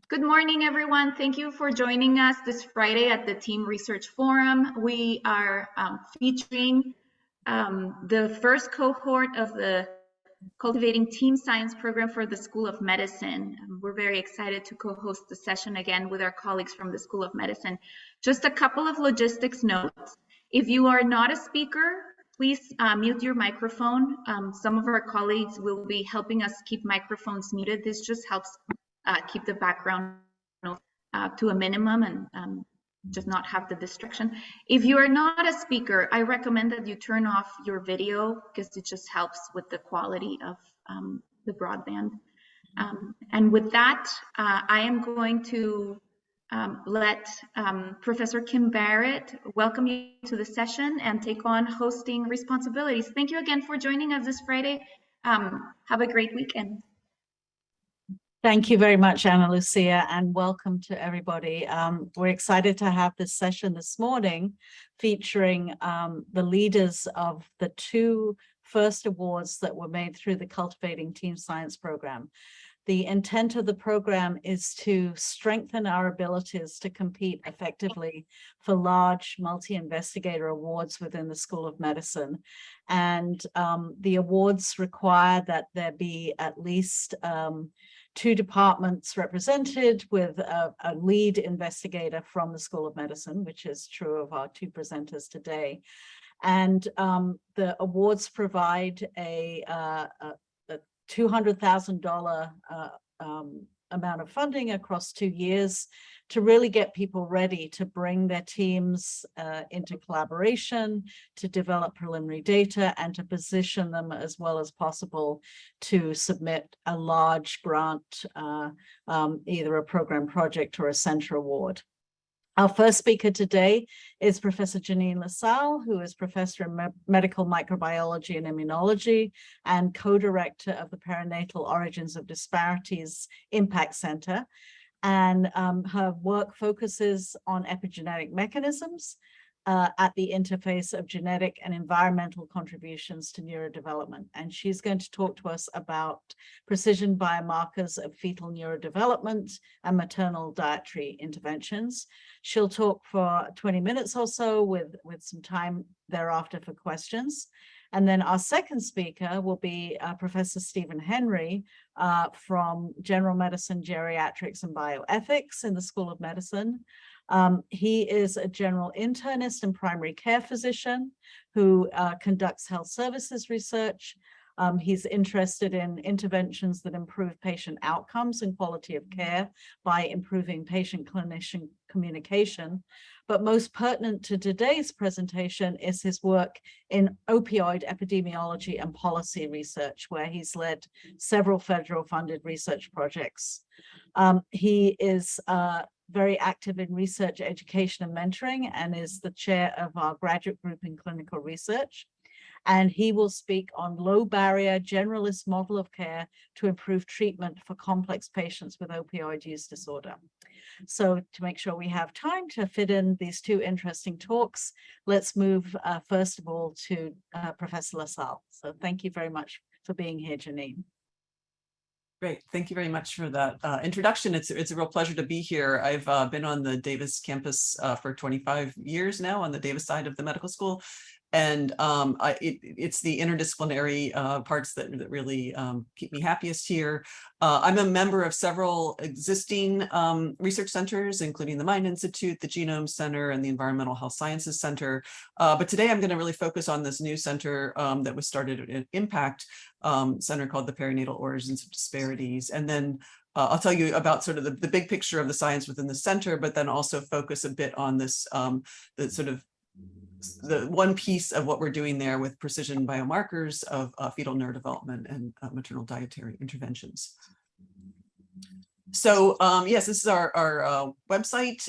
Good morning, everyone. Thank you for joining us this Friday at the Team Research Forum. We are featuring the first cohort of the Cultivating Team Science program for the School of Medicine. We're very excited to co-host the session again with our colleagues from the School of Medicine. Just a couple of logistics notes. If you are not a speaker, please mute your microphone. Some of our colleagues will be helping us keep microphones muted. This just helps keep the background to a minimum and just not have the distraction. If you are not a speaker, I recommend that you turn off your video because it just helps with the quality of the broadband. And with that, I am going to let Professor Kim Barrett welcome you to the session and take on hosting responsibilities. Thank you again for joining us this Friday. Have a great weekend. Thank you very much, Ana Lucia, and welcome to everybody. We're excited to have this session this morning featuring the leaders of the two first awards that were made through the Cultivating Team Science program. The intent of the program is to strengthen our abilities to compete effectively for large multi-investigator awards within the School of Medicine. And the awards require that there be at least 2 departments represented with a lead investigator from the School of Medicine, which is true of our 2 presenters today. And the awards provide a $200,000 amount of funding across 2 years to really get people ready to bring their teams into collaboration, to develop preliminary data, and to position them as well as possible to submit a large grant, either a program project or a center award. Our first speaker today is Professor Janine LaSalle, who is Professor in Medical Microbiology and Immunology and co-director of the Perinatal Origins of Disparities Impact Center. And her work focuses on epigenetic mechanisms at the interface of genetic and environmental contributions to neurodevelopment. And she's going to talk to us about precision biomarkers of fetal neurodevelopment and maternal dietary interventions. She'll talk for 20 minutes or so with some time thereafter for questions. And then our second speaker will be Professor Stephen Henry from General Medicine, Geriatrics, and Bioethics in the School of Medicine. He is a general internist and primary care physician who conducts health services research. He's interested in interventions that improve patient outcomes and quality of care by improving patient-clinician communication. But most pertinent to today's presentation is his work in opioid epidemiology and policy research, where he's led several federal funded research projects. He is very active in research, education, and mentoring, and is the chair of our graduate group in clinical research. And he will speak on low barrier generalist model of care to improve treatment for complex patients with opioid use disorder. So to make sure we have time to fit in these 2 interesting talks, let's move first of all to Professor LaSalle. So thank you very much for being here, Janine. Great. Thank you very much for that introduction. It's a real pleasure to be here. I've been on the Davis campus for 25 years now on the Davis side of the medical school. And it's the interdisciplinary parts that really keep me happiest here. I'm a member of several existing research centers, including the Mind Institute, the Genome Center, and the Environmental Health Sciences Center. But today I'm going to really focus on this new center that was started at Impact Center called the Perinatal Origins of Disparities. And then I'll tell you about sort of the big picture of the science within the center, but then also focus a bit on this, the sort of the one piece of what we're doing there with precision biomarkers of fetal neurodevelopment and maternal dietary interventions. So yes, this is our website,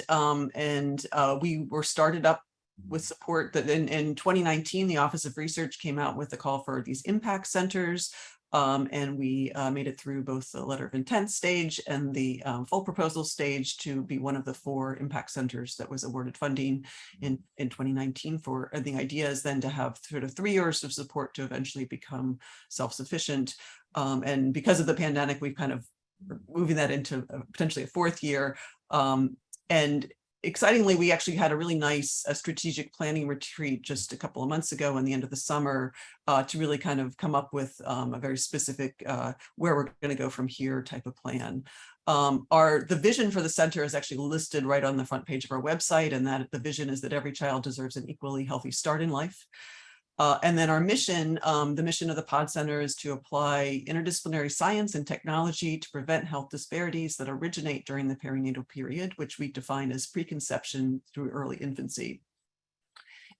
and we were started up with support that in 2019, the Office of Research came out with a call for these impact centers. And we made it through both the letter of intent stage and the full proposal stage to be one of the 4 impact centers that was awarded funding in 2019 for, and the idea is then to have sort of 3 years of support to eventually become self-sufficient. And because of the pandemic, we've kind of moving that into potentially a fourth year. And excitingly, we actually had a really nice strategic planning retreat just a couple of months ago in the end of the summer to really kind of come up with a very specific where we're going to go from here type of plan. The vision for the center is actually listed right on the front page of our website, and that the vision is that every child deserves an equally healthy start in life. And then our mission, the mission of the Pod Center is to apply interdisciplinary science and technology to prevent health disparities that originate during the perinatal period, which we define as preconception through early infancy.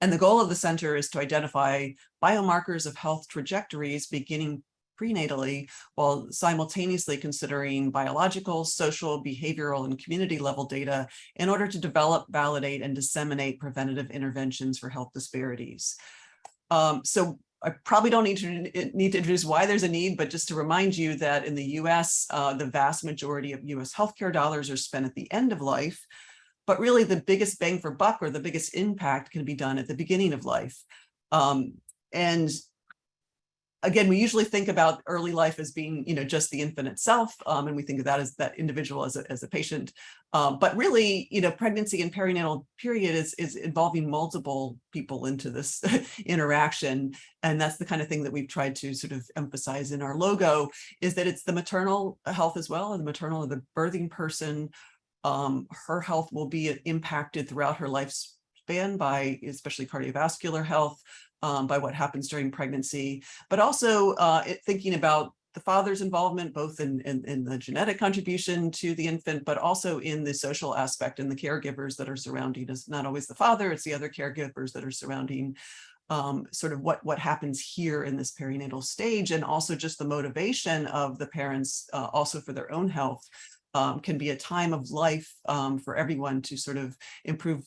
And the goal of the center is to identify biomarkers of health trajectories beginning prenatally, while simultaneously considering biological, social, behavioral, and community level data in order to develop, validate, and disseminate preventative interventions for health disparities. So I probably don't need to introduce why there's a need, but just to remind you that in the US, the vast majority of US healthcare dollars are spent at the end of life, but really the biggest bang for buck or the biggest impact can be done at the beginning of life. And again, we usually think about early life as being, just the infant itself, and we think of that as that individual as a patient. But really, pregnancy and perinatal period is involving multiple people into this interaction, and that's the kind of thing that we've tried to sort of emphasize in our logo, is that it's the maternal health as well, and the maternal or the birthing person. Her health will be impacted throughout her lifespan by especially cardiovascular health. By what happens during pregnancy, but also thinking about the father's involvement, both in the genetic contribution to the infant, but also in the social aspect and the caregivers that are surrounding us. Not always the father, it's the other caregivers that are surrounding sort of what happens here in this perinatal stage, and also just the motivation of the parents also for their own health can be a time of life for everyone to sort of improve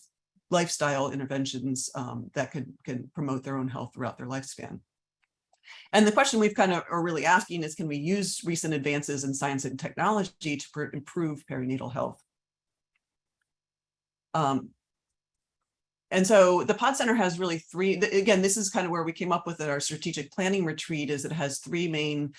lifestyle interventions that can promote their own health throughout their lifespan. And the question we've kind of are really asking is, can we use recent advances in science and technology to improve perinatal health? And so the Pod Center has really three, again, this is kind of where we came up with our strategic planning retreat, is it has three main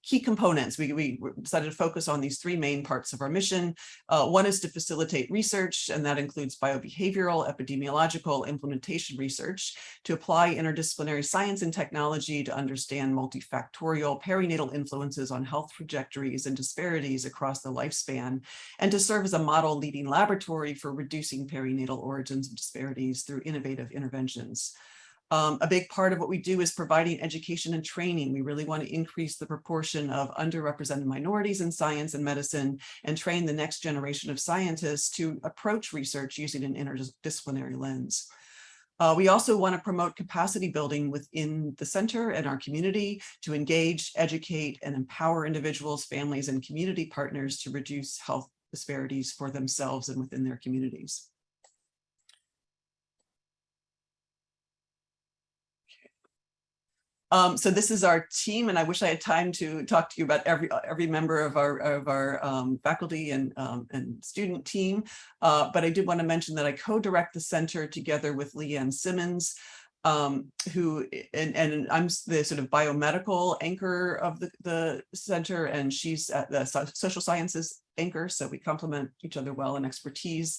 key components. We decided to focus on these three main parts of our mission. One is to facilitate research, and that includes biobehavioral, epidemiological, implementation research to apply interdisciplinary science and technology to understand multifactorial perinatal influences on health trajectories and disparities across the lifespan, and to serve as a model leading laboratory for reducing perinatal origins and disparities through innovative interventions. A big part of what we do is providing education and training. We really want to increase the proportion of underrepresented minorities in science and medicine and train the next generation of scientists to approach research using an interdisciplinary lens. We also want to promote capacity building within the center and our community to engage, educate, and empower individuals, families, and community partners to reduce health disparities for themselves and within their communities. So this is our team, and I wish I had time to talk to you about every member of our faculty and student team. But I did want to mention that I co-direct the center together with Leanne Simmons, who and I'm the sort of biomedical anchor of the center, and she's at the social sciences anchor, so we complement each other well in expertise.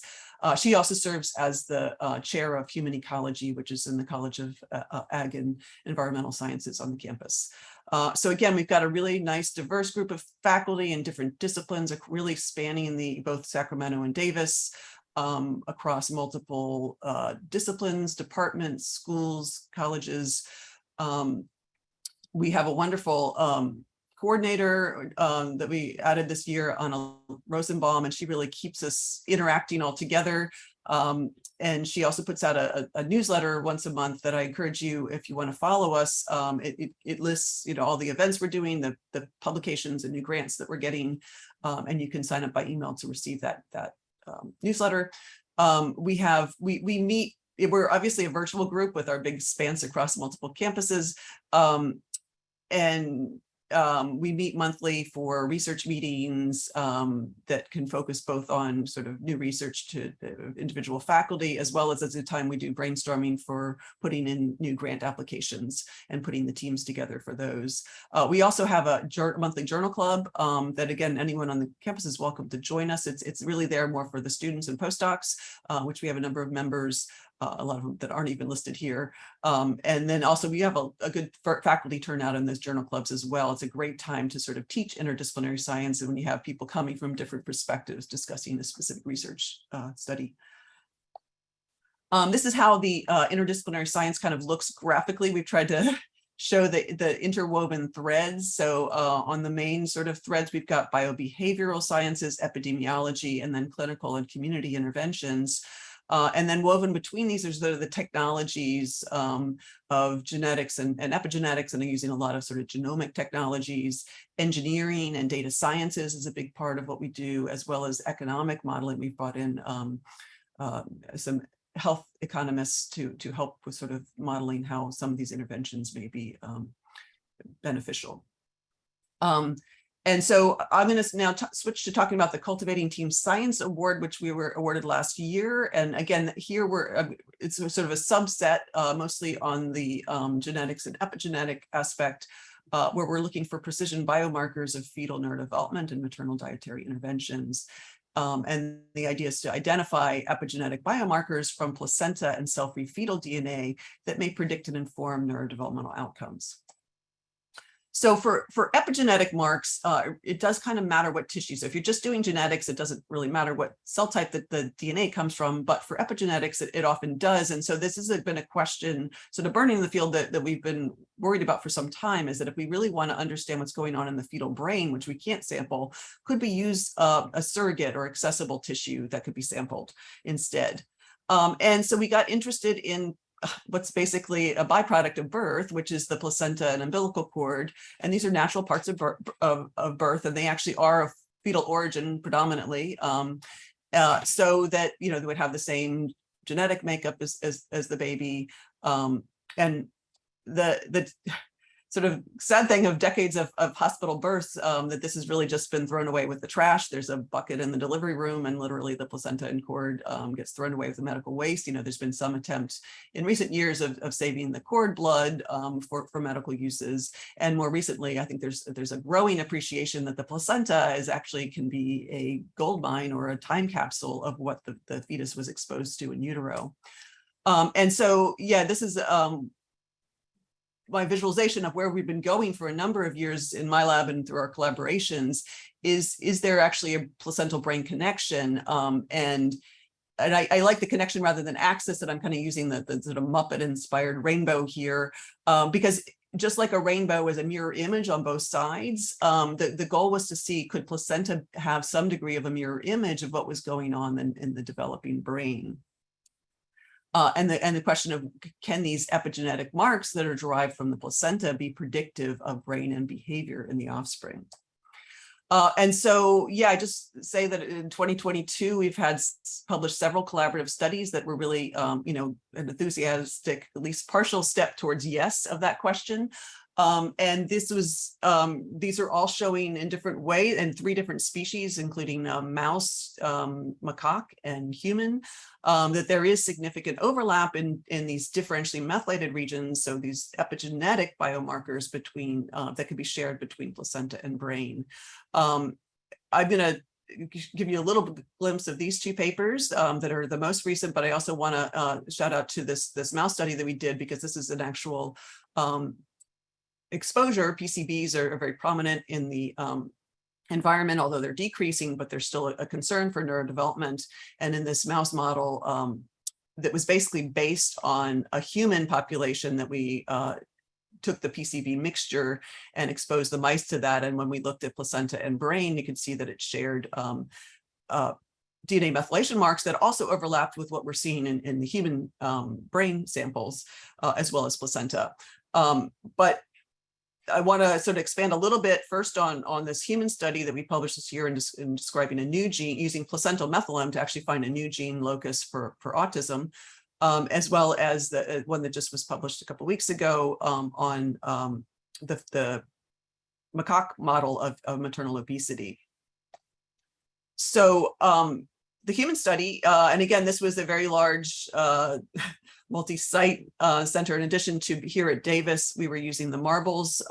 She also serves as the chair of human ecology, which is in the College of Ag and Environmental Sciences on the campus. So again, we've got a really nice diverse group of faculty in different disciplines, really spanning both Sacramento and Davis, across multiple disciplines, departments, schools, colleges. We have a wonderful coordinator that we added this year, Anna Rosenbaum, and she really keeps us interacting all together. And she also puts out a newsletter once a month that I encourage you, if you want to follow us. It lists, all the events we're doing, the publications and new grants that we're getting, and you can sign up by email to receive that newsletter. We meet. We're obviously a virtual group with our big spans across multiple campuses, and we meet monthly for research meetings that can focus both on sort of new research to individual faculty, as well as at the time we do brainstorming for putting in new grant applications and putting the teams together for those. We also have a monthly journal club that, again, anyone on the campus is welcome to join us. It's really there more for the students and postdocs, which we have a number of members, a lot of them that aren't even listed here. And then also we have a good faculty turnout in those journal clubs as well. It's a great time to sort of teach interdisciplinary science, and when you have people coming from different perspectives discussing a specific research study. This is how the interdisciplinary science kind of looks graphically. We've tried to show the interwoven threads. So on the main sort of threads, we've got biobehavioral sciences, epidemiology, and then clinical and community interventions. And then woven between these are the technologies of genetics and epigenetics, and they're using a lot of sort of genomic technologies. Engineering and data sciences is a big part of what we do, as well as economic modeling. We've brought in some health economists to help with sort of modeling how some of these interventions may be beneficial. And so I'm going to now switch to talking about the Cultivating Team Science Award, which we were awarded last year. And again, here it's sort of a subset, mostly on the genetics and epigenetic aspect, where we're looking for precision biomarkers of fetal neurodevelopment and maternal dietary interventions. And the idea is to identify epigenetic biomarkers from placenta and cell-free fetal DNA that may predict and inform neurodevelopmental outcomes. So for epigenetic marks, it does kind of matter what tissue. So if you're just doing genetics, it doesn't really matter what cell type that the DNA comes from, but for epigenetics, it often does. And so this has been a question sort of burning in the field that we've been worried about for some time, is that if we really want to understand what's going on in the fetal brain, which we can't sample, could we use a surrogate or accessible tissue that could be sampled instead? And so we got interested in what's basically a byproduct of birth, which is the placenta and umbilical cord. And these are natural parts of birth, and they actually are of fetal origin predominantly, so that, you know, they would have the same genetic makeup as the baby. And the sort of sad thing of decades of hospital births, that this has really just been thrown away with the trash. There's a bucket in the delivery room, and literally the placenta and cord gets thrown away with the medical waste. You know, there's been some attempt in recent years of saving the cord blood for medical uses. And more recently, I think there's a growing appreciation that the placenta actually can be a gold mine or a time capsule of what the fetus was exposed to in utero. And so, yeah, this is my visualization of where we've been going for a number of years in my lab and through our collaborations. Is there actually a placental brain connection? And I like the connection rather than axis, that I'm kind of using the sort of Muppet inspired rainbow here, because just like a rainbow is a mirror image on both sides, the goal was to see, could placenta have some degree of a mirror image of what was going on in the developing brain? And the question of, can these epigenetic marks that are derived from the placenta be predictive of brain and behavior in the offspring? And so, yeah, I just say that in 2022, we've had published several collaborative studies that were really, you know, an enthusiastic, at least partial step towards yes of that question. And this was, these are all showing in different ways, and 3 different species, including mouse, macaque, and human, that there is significant overlap in these differentially methylated regions. So these epigenetic biomarkers between that could be shared between placenta and brain. I'm going to give you a little glimpse of these 2 papers that are the most recent, but I also want to shout out to this mouse study that we did, because this is an actual exposure. PCBs are very prominent in the environment, although they're decreasing, but there's still a concern for neurodevelopment. And in this mouse model that was basically based on a human population, that we took the PCB mixture and exposed the mice to that. And when we looked at placenta and brain, you could see that it shared DNA methylation marks that also overlapped with what we're seeing in the human brain samples, as well as placenta. But I want to sort of expand a little bit first on this human study that we published this year in describing a new gene, using placental methylome to actually find a new gene locus for autism, as well as the one that just was published a couple of weeks ago on the macaque model of maternal obesity. So the human study, and again, this was a very large multi-site center. In addition to here at Davis, we were using the Marbles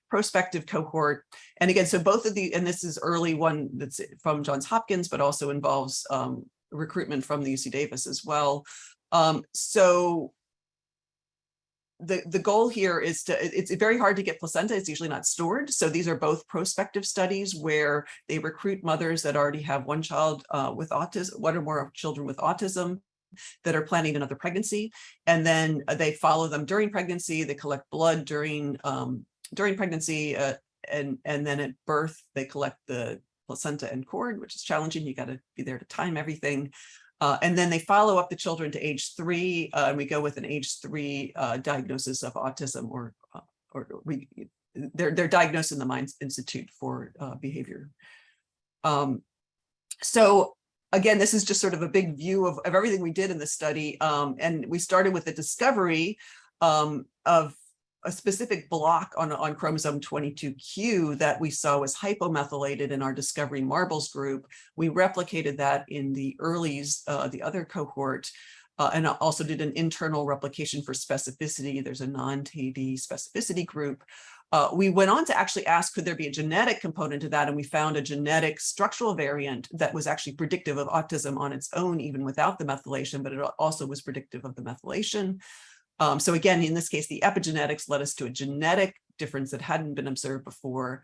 prospective cohort. And again, so both of the, and this is early one that's from Johns Hopkins, but also involves recruitment from the UC Davis as well. So the goal here is it's very hard to get placenta. It's usually not stored. So these are both prospective studies where they recruit mothers that already have one child with autism, one or more children with autism that are planning another pregnancy. And then they follow them during pregnancy. They collect blood during pregnancy, and then at birth, they collect the placenta and cord, which is challenging. You got to be there to time everything. And then they follow up the children to age 3, and we go with an age 3 diagnosis of autism, or they're diagnosed in the Minds Institute for Behavior. So again, this is just sort of a big view of everything we did in the study. And we started with the discovery of a specific block on chromosome 22q that we saw was hypomethylated in our Discovery Marbles group. We replicated that in the earlies, the other cohort, and also did an internal replication for specificity. There's a non-TD specificity group. We went on to actually ask, could there be a genetic component to that? And we found a genetic structural variant that was actually predictive of autism on its own, even without the methylation, but it also was predictive of the methylation. So again, in this case, the epigenetics led us to a genetic difference that hadn't been observed before.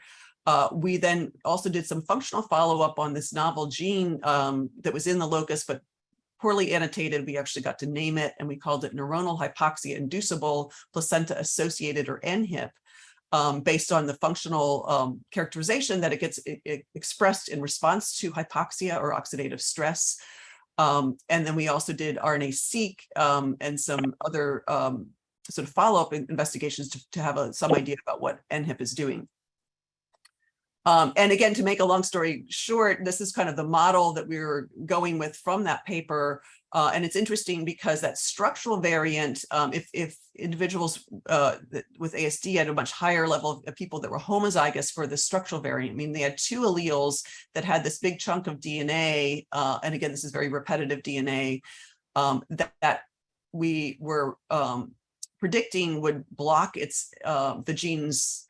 We then also did some functional follow-up on this novel gene that was in the locus, but poorly annotated. We actually got to name it, and we called it neuronal hypoxia inducible placenta associated, or NHIP, based on the functional characterization that it gets expressed in response to hypoxia or oxidative stress. And then we also did RNA-seq and some other sort of follow-up investigations to have some idea about what NHIP is doing. And again, to make a long story short, this is kind of the model that we were going with from that paper. And it's interesting because that structural variant, if individuals with ASD had a much higher level of people that were homozygous for the structural variant, I mean, they had 2 alleles that had this big chunk of DNA. And again, this is very repetitive DNA that we were predicting would block the gene's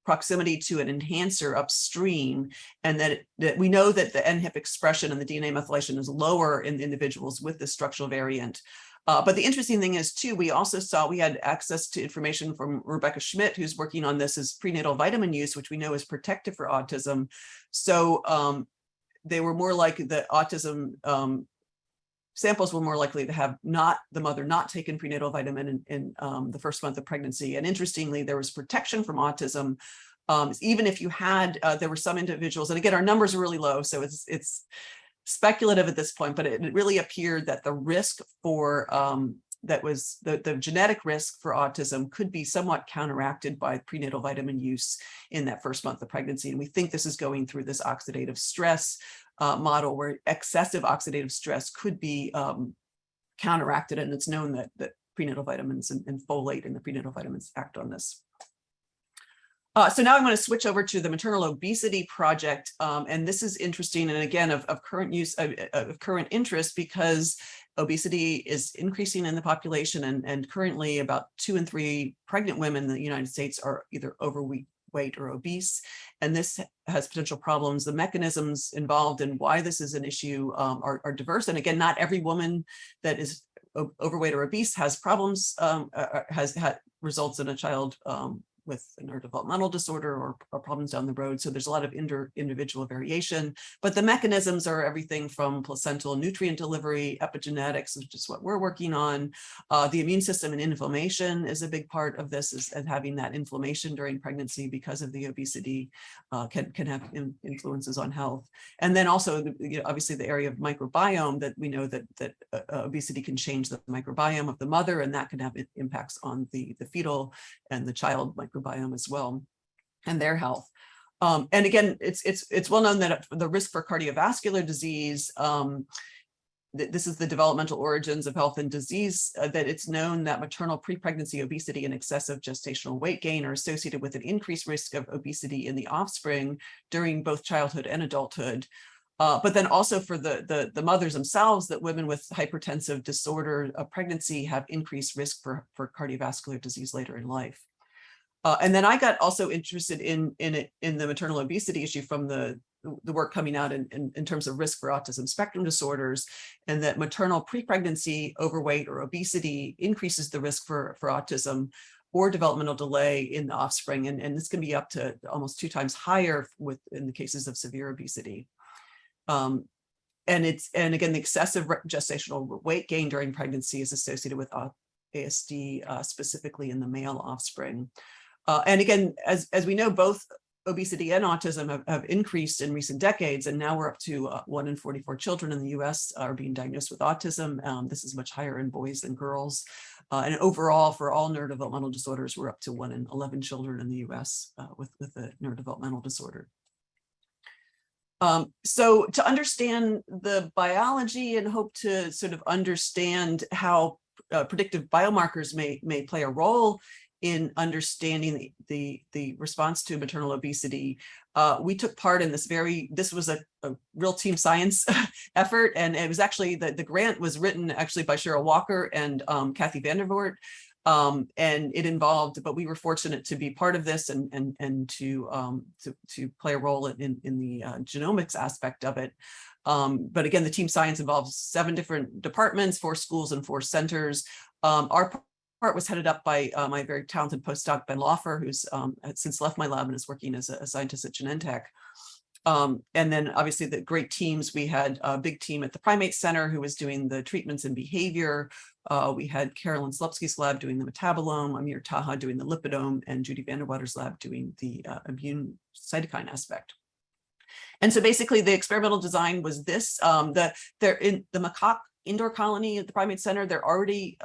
proximity to an enhancer upstream, and that we know that the NHIP expression and the DNA methylation is lower in individuals with the structural variant. But the interesting thing is, too, we also saw we had access to information from Rebecca Schmidt, who's working on this as prenatal vitamin use, which we know is protective for autism. So they were more like the autism samples were more likely to have the mother not taken prenatal vitamin in the first month of pregnancy. And interestingly, there was protection from autism. Even if you had, there were some individuals, and again, our numbers are really low, so it's speculative at this point, but it really appeared that the risk for, that was the genetic risk for autism could be somewhat counteracted by prenatal vitamin use in that first month of pregnancy. And we think this is going through this oxidative stress model where excessive oxidative stress could be counteracted. And it's known that prenatal vitamins and folate in the prenatal vitamins act on this. So now I'm going to switch over to the maternal obesity project. And this is interesting, and again, of current use, of current interest, because obesity is increasing in the population, and currently about 2 in 3 pregnant women in the United States are either overweight or obese, and this has potential problems. The mechanisms involved and why this is an issue are diverse. And again, not every woman that is overweight or obese has problems, results in a child with a neurodevelopmental disorder or problems down the road. So there's a lot of individual variation, but the mechanisms are everything from placental nutrient delivery, epigenetics, which is what we're working on. The immune system and inflammation is a big part of this, and having that inflammation during pregnancy because of the obesity can have influences on health. And then also, obviously the area of microbiome, that we know that obesity can change the microbiome of the mother, and that can have impacts on the fetal and the child microbiome as well, and their health. And again, it's well known that the risk for cardiovascular disease this is the developmental origins of health and disease, that it's known that maternal pre-pregnancy obesity and excessive gestational weight gain are associated with an increased risk of obesity in the offspring during both childhood and adulthood. But then also for the mothers themselves, that women with hypertensive disorder of pregnancy have increased risk for cardiovascular disease later in life. And then I got also interested in the maternal obesity issue from the work coming out in terms of risk for autism spectrum disorders, and that maternal pre-pregnancy overweight or obesity increases the risk for autism or developmental delay in the offspring. And this can be up to almost 2 times higher in the cases of severe obesity. And again, the excessive gestational weight gain during pregnancy is associated with ASD, specifically in the male offspring. And again, as we know, both obesity and autism have increased in recent decades, and now we're up to 1 in 44 children in the US are being diagnosed with autism. This is much higher in boys than girls. And overall, for all neurodevelopmental disorders, we're up to 1 in 11 children in the US with a neurodevelopmental disorder. So to understand the biology and hope to sort of understand how predictive biomarkers may play a role in understanding the response to maternal obesity, we took part in this was a real team science effort. And it was actually, the grant was written actually by Cheryl Walker and Kathy Vandervoort. And it involved, but we were fortunate to be part of this and to play a role in the genomics aspect of it. But again, the team science involves 7 different departments, 4 schools and 4 centers. Our part was headed up by my very talented postdoc, Ben Laufer, who's since left my lab and is working as a scientist at Genentech. And then obviously the great teams, we had a big team at the Primate Center who was doing the treatments and behavior. We had Carolyn Slepsky's lab doing the metabolome, Amir Taha doing the lipidome, and Judy Vanderwater's lab doing the immune cytokine aspect. And so basically the experimental design was this, they're in the macaque indoor colony at the Primate Center. There are already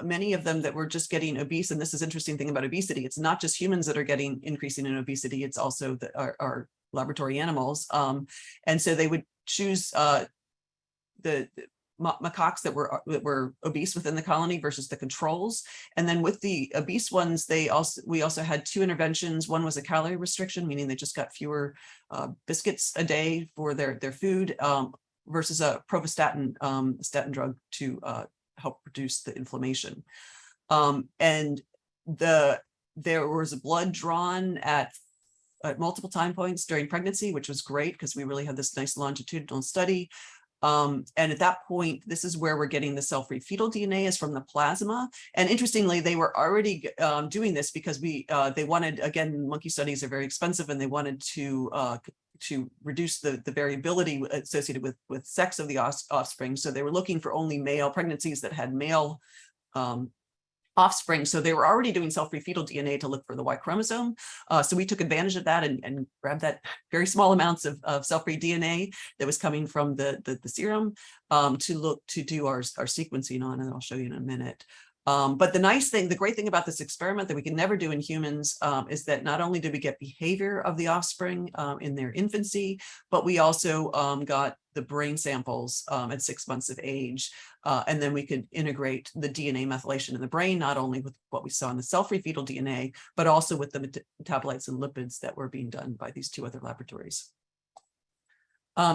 many of them that were just getting obese. And this is interesting thing about obesity. It's not just humans that are getting increasing in obesity. It's also our laboratory animals. And so they would choose the macaques that were obese within the colony versus the controls. And then with the obese ones, we also had 2 interventions. One was a calorie restriction, meaning they just got fewer biscuits a day for their food, versus a pravastatin statin drug to help reduce the inflammation. And there was blood drawn at multiple time points during pregnancy, which was great because we really had this nice longitudinal study. And at that point, this is where we're getting the cell-free fetal DNA is from the plasma. And interestingly, they were already doing this because they wanted, again, monkey studies are very expensive, and they wanted to reduce the variability associated with sex of the offspring. So they were looking for only male pregnancies that had male offspring. So they were already doing cell-free fetal DNA to look for the Y chromosome. So we took advantage of that and grabbed that very small amounts of cell-free DNA that was coming from the serum to do our sequencing on, and I'll show you in a minute. But the great thing about this experiment that we can never do in humans is that not only did we get behavior of the offspring in their infancy, but we also got the brain samples at 6 months of age. And then we could integrate the DNA methylation in the brain, not only with what we saw in the cell-free fetal DNA, but also with the metabolites and lipids that were being done by these 2 other laboratories.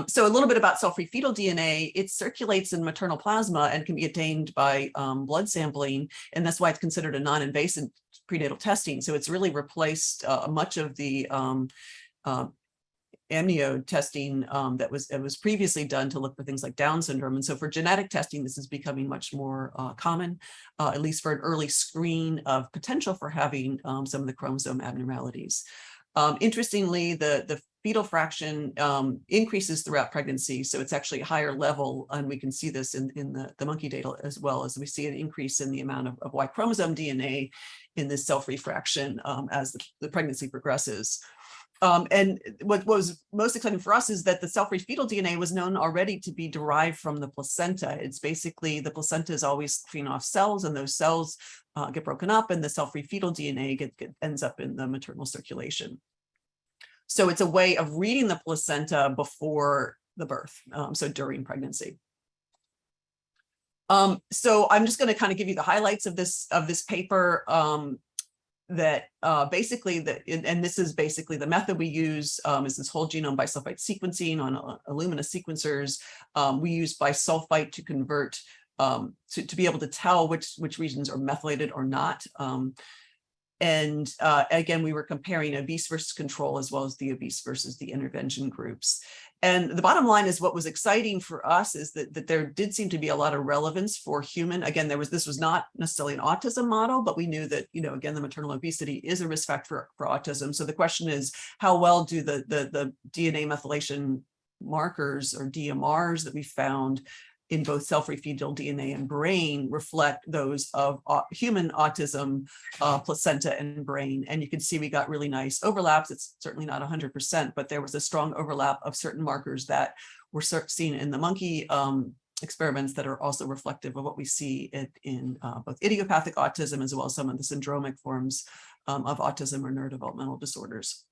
So a little bit about cell-free fetal DNA. It circulates in maternal plasma and can be obtained by blood sampling, and that's why it's considered a non-invasive prenatal testing. So it's really replaced much of the amnio testing that was previously done to look for things like Down syndrome. And so for genetic testing, this is becoming much more common, at least for an early screen of potential for having some of the chromosome abnormalities. Interestingly, the fetal fraction increases throughout pregnancy, so it's actually a higher level, and we can see this in the monkey data as well, as we see an increase in the amount of Y chromosome DNA in this cell-free fraction as the pregnancy progresses. And what was most exciting for us is that the cell-free fetal DNA was known already to be derived from the placenta. It's basically, the placenta is always feeding off cells, and those cells get broken up, and the cell-free fetal DNA ends up in the maternal circulation. So it's a way of reading the placenta before the birth, so during pregnancy. So I'm just going to kind of give you the highlights of this paper. That basically, and this is basically the method we use, is this whole genome bisulfite sequencing on Illumina sequencers. We use bisulfite to convert, to be able to tell which regions are methylated or not. And again, we were comparing obese versus control, as well as the obese versus the intervention groups. And the bottom line is, what was exciting for us is that there did seem to be a lot of relevance for human. Again, this was not necessarily an autism model, but we knew that, again, the maternal obesity is a risk factor for autism. So the question is, how well do the DNA methylation markers, or DMRs, that we found in both cell-free fetal DNA and brain reflect those of human autism, placenta and brain. And you can see we got really nice overlaps. It's certainly not 100%, but there was a strong overlap of certain markers that were seen in the monkey experiments that are also reflective of what we see in both idiopathic autism, as well as some of the syndromic forms of autism or neurodevelopmental disorders.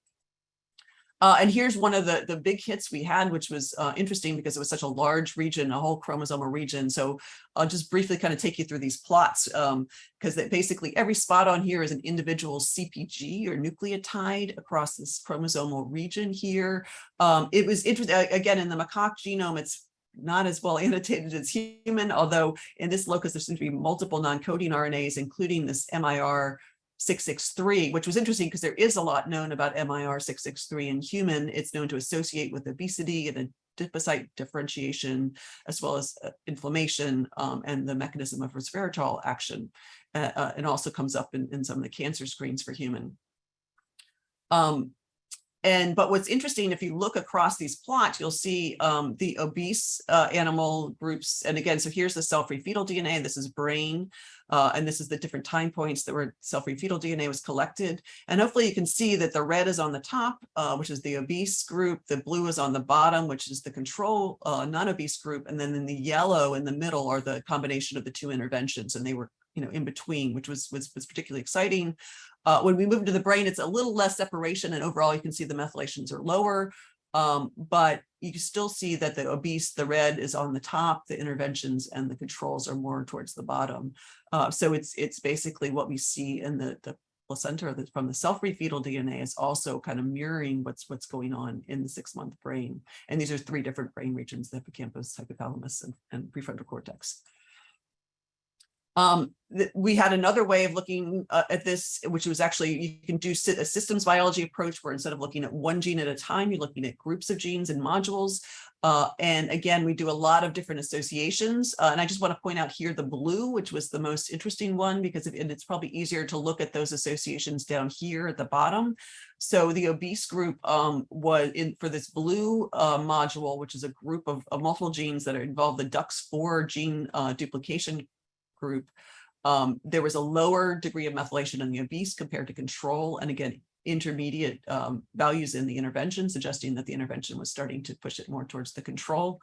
And here's one of the big hits we had, which was interesting because it was such a large region, a whole chromosomal region. So I'll just briefly kind of take you through these plots, because basically every spot on here is an individual CPG or nucleotide across this chromosomal region here. It was interesting, again, in the macaque genome, it's not as well annotated as human, although in this locus, there seems to be multiple non-coding RNAs, including this MIR 663, which was interesting because there is a lot known about MIR 663 in human. It's known to associate with obesity and adipocyte differentiation, as well as inflammation and the mechanism of resveratrol action. It also comes up in some of the cancer screens for human. But what's interesting, if you look across these plots, you'll see the obese animal groups. And again, so here's the cell-free fetal DNA. This is brain. And this is the different time points that where cell-free fetal DNA was collected. And hopefully you can see that the red is on the top, which is the obese group. The blue is on the bottom, which is the control non-obese group. And then in the yellow in the middle are the combination of the two interventions. And they were in between, which was particularly exciting. When we move to the brain, it's a little less separation, and overall you can see the methylations are lower, but you can still see that the obese, the red is on the top, the interventions and the controls are more towards the bottom. So it's basically what we see in the placenta from the cell-free fetal DNA is also kind of mirroring what's going on in the 6-month brain. And these are 3 different brain regions: the hippocampus, hypothalamus, and prefrontal cortex. We had another way of looking at this, which was actually, you can do a systems biology approach where instead of looking at one gene at a time, you're looking at groups of genes and modules. And again, we do a lot of different associations. And I just want to point out here the blue, which was the most interesting one, because it's probably easier to look at those associations down here at the bottom. So the obese group was for this blue module, which is a group of multiple genes that involve the DUX4 gene duplication group. There was a lower degree of methylation in the obese compared to control. And again, intermediate values in the intervention, suggesting that the intervention was starting to push it more towards the control.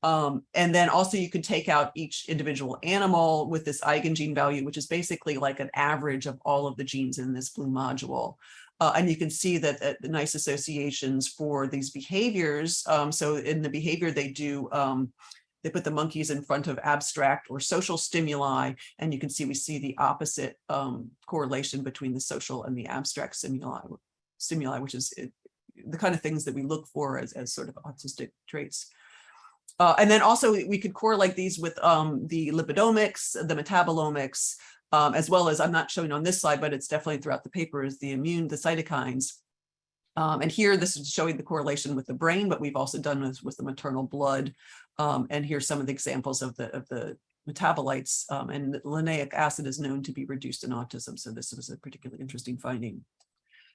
And then also you could take out each individual animal with this eigengene value, which is basically like an average of all of the genes in this blue module. And you can see that the nice associations for these behaviors. So in the behavior they do, they put the monkeys in front of abstract or social stimuli, and you can see we see the opposite correlation between the social and the abstract stimuli, which is the kind of things that we look for as sort of autistic traits. And then also we could correlate these with the lipidomics, the metabolomics, as well as, I'm not showing on this slide, but it's definitely throughout the paper, is the the cytokines. And here, this is showing the correlation with the brain, but we've also done this with the maternal blood. And here's some of the examples of the metabolites. And linoleic acid is known to be reduced in autism. So this was a particularly interesting finding.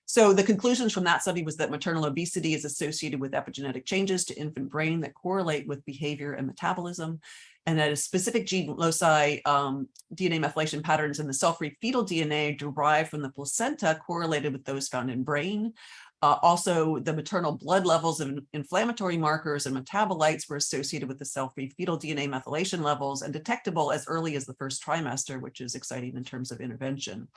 So the conclusions from that study was that maternal obesity is associated with epigenetic changes to infant brain that correlate with behavior and metabolism, and that a specific gene loci DNA methylation patterns in the cell-free fetal DNA derived from the placenta correlated with those found in brain. Also, the maternal blood levels of inflammatory markers and metabolites were associated with the cell-free fetal DNA methylation levels and detectable as early as the first trimester, which is exciting in terms of intervention.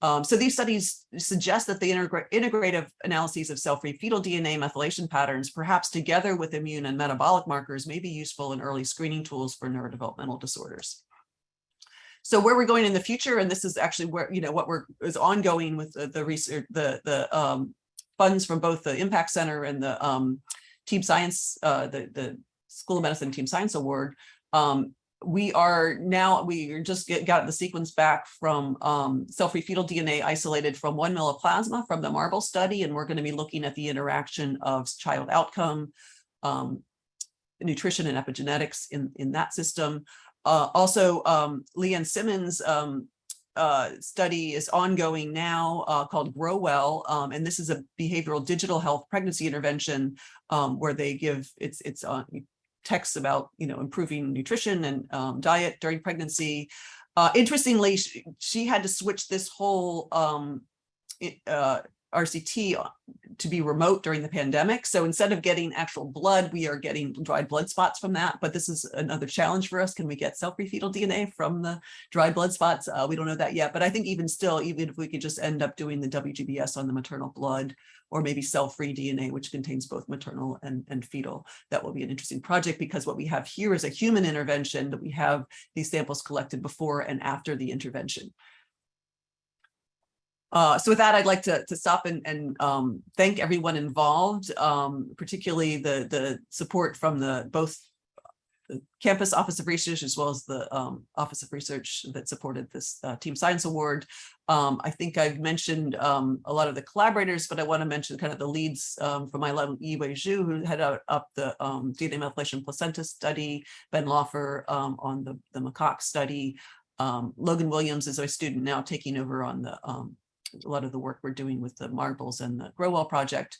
So these studies suggest that the integrative analyses of cell-free fetal DNA methylation patterns, perhaps together with immune and metabolic markers, may be useful in early screening tools for neurodevelopmental disorders. So where we're going in the future, and this is actually where, what is ongoing with the research, the funds from both the Impact Center and the Team Science, the School of Medicine Team Science Award. We just got the sequence back from cell-free fetal DNA isolated from 1 ml of plasma from the MARBLE study, and we're going to be looking at the interaction of child outcome, nutrition, and epigenetics in that system. Also, Leanne Simmons' study is ongoing now called Grow Well, and this is a behavioral digital health pregnancy intervention where they give it's texts about improving nutrition and diet during pregnancy. Interestingly, she had to switch this whole RCT to be remote during the pandemic. So instead of getting actual blood, we are getting dried blood spots from that. But this is another challenge for us. Can we get cell-free fetal DNA from the dried blood spots? We don't know that yet. But I think even still, even if we could just end up doing the WGBS on the maternal blood, or maybe cell-free DNA, which contains both maternal and fetal, that will be an interesting project, because what we have here is a human intervention, that we have these samples collected before and after the intervention. So with that, I'd like to stop and thank everyone involved, particularly the support from both the campus Office of Research as well as the Office of Research that supported this Team Science Award. I think I've mentioned a lot of the collaborators, but I want to mention kind of the leads from my lab, Yiwei Zhu, who headed up the DNA methylation placenta study, Ben Laufer on the macaque study. Logan Williams is our student now, taking over on a lot of the work we're doing with the marbles and the Grow Well project.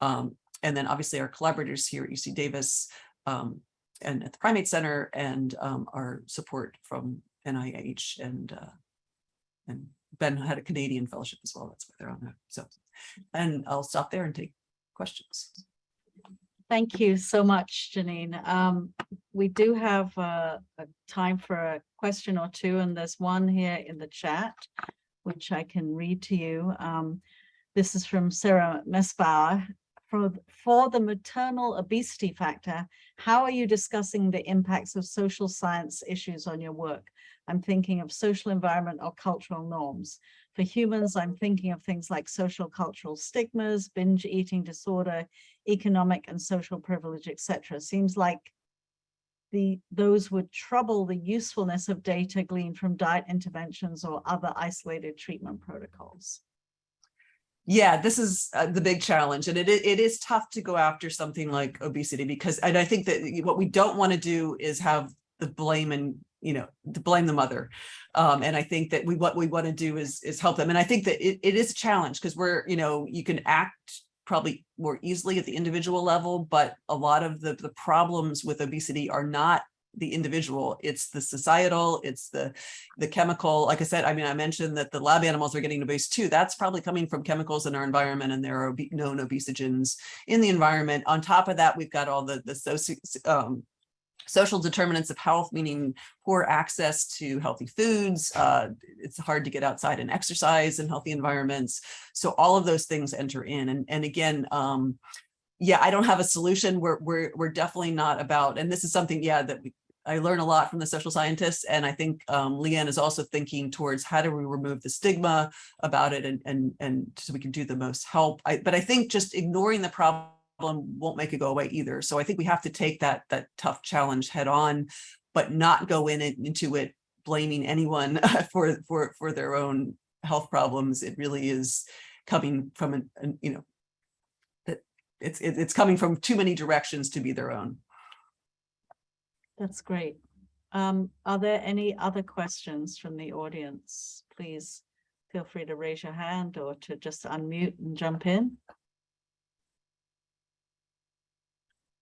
And then obviously our collaborators here at UC Davis and at the Primate Center, and our support from NIH, and Ben had a Canadian fellowship as well. That's why they're on there. So, and I'll stop there and take questions. Thank you so much, Janine. We do have a time for a question or two, and there's one here in the chat, which I can read to you. This is from Sarah Mesbauer. For the maternal obesity factor, how are you discussing the impacts of social science issues on your work? I'm thinking of social environment or cultural norms. For humans, I'm thinking of things like social cultural stigmas, binge eating disorder, economic and social privilege, etc. Seems like those would trouble the usefulness of data gleaned from diet interventions or other isolated treatment protocols. Yeah, this is the big challenge, and it is tough to go after something like obesity, because, and I think that what we don't want to do is have the blame and to blame the mother, and I think that what we want to do is help them, and I think that it is a challenge, because we're you can act probably more easily at the individual level, but a lot of the problems with obesity are not the individual, it's the societal, it's the chemical. Like I said, I mean, I mentioned that the lab animals are getting obese too. That's probably coming from chemicals in our environment, and there are known obesogens in the environment. On top of that, we've got all the social determinants of health, meaning poor access to healthy foods. It's hard to get outside and exercise in healthy environments. So all of those things enter in. And again, yeah, I don't have a solution. We're definitely not about, and this is something, that I learn a lot from the social scientists. And I think Leanne is also thinking towards how do we remove the stigma about it, and so we can do the most help. But I think just ignoring the problem won't make it go away either. So I think we have to take that tough challenge head on, but not go into it blaming anyone for their own health problems. It really is coming from it's coming from too many directions to be their own. That's great. Are there any other questions from the audience? Please feel free to raise your hand or to just unmute and jump in.